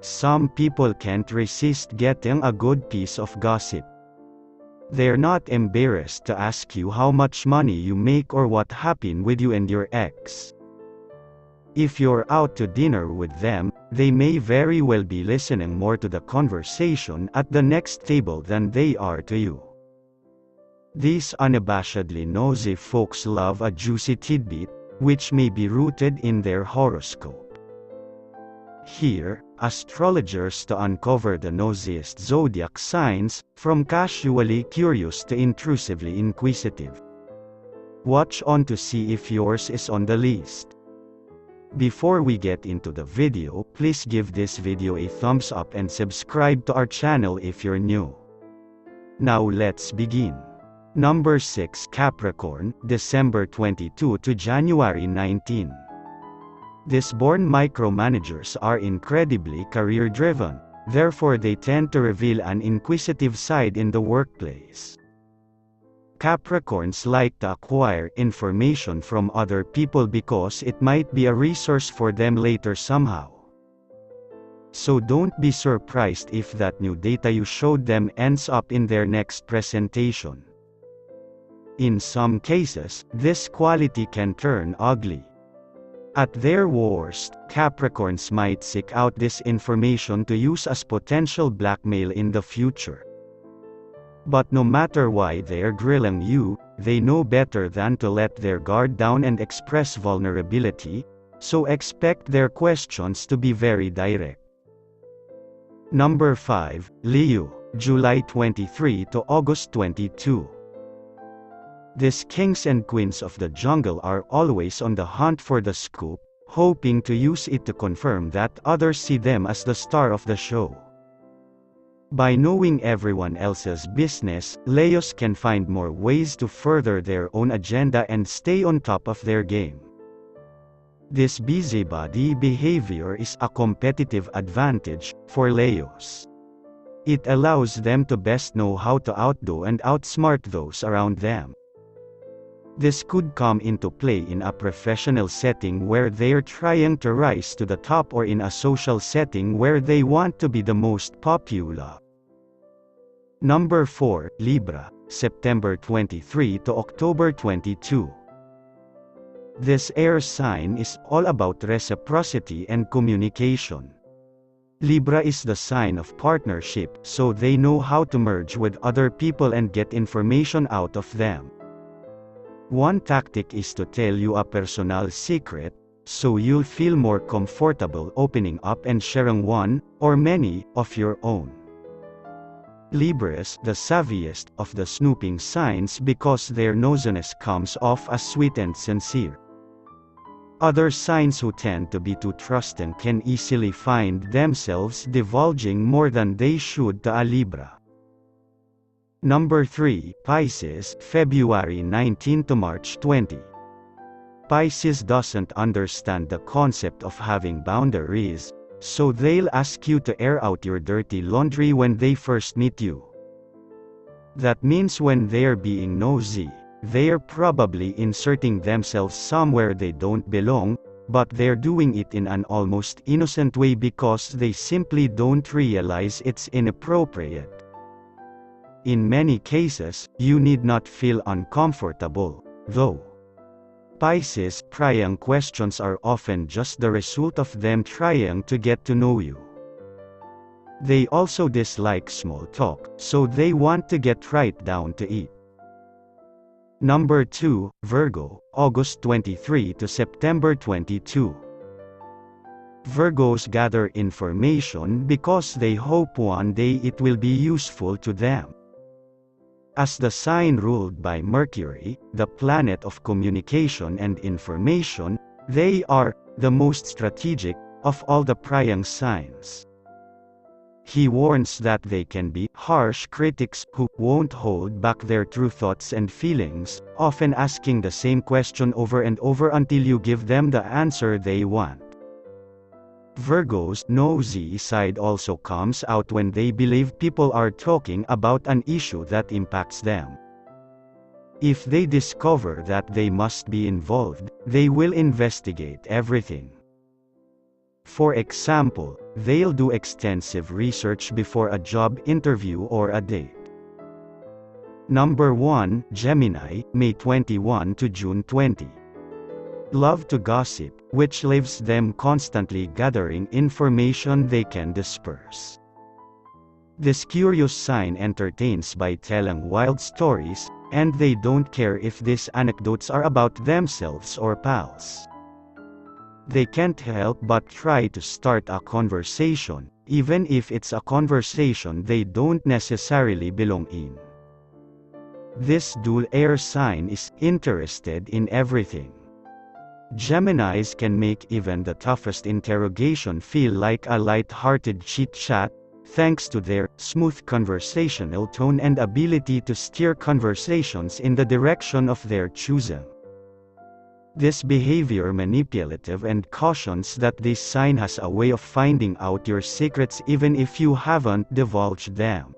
Some people can't resist getting a good piece of gossip. They're not embarrassed to ask you how much money you make or what happened with you and your ex. If you're out to dinner with them, they may very well be listening more to the conversation at the next table than they are to you. These unabashedly nosy folks love a juicy tidbit, which may be rooted in their horoscope. Here, astrologers to uncover the nosiest zodiac signs, from casually curious to intrusively inquisitive. Watch on to see if yours is on the list. Before we get into the video, please give this video a thumbs up and subscribe to our channel if you're new. Now let's begin. Number 6 Capricorn, December 22 to January 19. These born micromanagers are incredibly career-driven, therefore they tend to reveal an inquisitive side in the workplace. Capricorns like to acquire information from other people because it might be a resource for them later somehow. So don't be surprised if that new data you showed them ends up in their next presentation. In some cases, this quality can turn ugly. At their worst, Capricorns might seek out this information to use as potential blackmail in the future. But no matter why they're grilling you, they know better than to let their guard down and express vulnerability, so expect their questions to be very direct. Number 5, Leo, July 23 to August 22. These kings and queens of the jungle are always on the hunt for the scoop, hoping to use it to confirm that others see them as the star of the show. By knowing everyone else's business, Leos can find more ways to further their own agenda and stay on top of their game. This busybody behavior is a competitive advantage for Leos. It allows them to best know how to outdo and outsmart those around them. This could come into play in a professional setting where they're trying to rise to the top or in a social setting where they want to be the most popular. Number 4, Libra, September 23 to October 22. This air sign is all about reciprocity and communication. Libra is the sign of partnership, so they know how to merge with other people and get information out of them. One tactic is to tell you a personal secret, so you'll feel more comfortable opening up and sharing one, or many, of your own. Libras, the savviest of the snooping signs because their nosiness comes off as sweet and sincere. Other signs who tend to be too trusting can easily find themselves divulging more than they should to a Libra. Number 3, Pisces, February 19 to March 20. Pisces doesn't understand the concept of having boundaries, so they'll ask you to air out your dirty laundry when they first meet you. That means when they're being nosy, they're probably inserting themselves somewhere they don't belong, but they're doing it in an almost innocent way because they simply don't realize it's inappropriate. In many cases, you need not feel uncomfortable, though. Pisces' prying questions are often just the result of them trying to get to know you. They also dislike small talk, so they want to get right down to it. Number 2, Virgo, August 23 to September 22. Virgos gather information because they hope one day it will be useful to them. As the sign ruled by Mercury, the planet of communication and information, they are the most strategic of all the prying signs. He warns that they can be harsh critics who won't hold back their true thoughts and feelings, often asking the same question over and over until you give them the answer they want. Virgo's nosy side also comes out when they believe people are talking about an issue that impacts them. If they discover that they must be involved, they will investigate everything. For example, they'll do extensive research before a job interview or a date. Number 1, Gemini, May 21 to June 20. Love to gossip, which leaves them constantly gathering information they can disperse. This curious sign entertains by telling wild stories, and they don't care if these anecdotes are about themselves or pals. They can't help but try to start a conversation, even if it's a conversation they don't necessarily belong in. This dual air sign is interested in everything. Geminis can make even the toughest interrogation feel like a light-hearted chit-chat, thanks to their smooth conversational tone and ability to steer conversations in the direction of their choosing. This behavior manipulative and cautions that this sign has a way of finding out your secrets even if you haven't divulged them.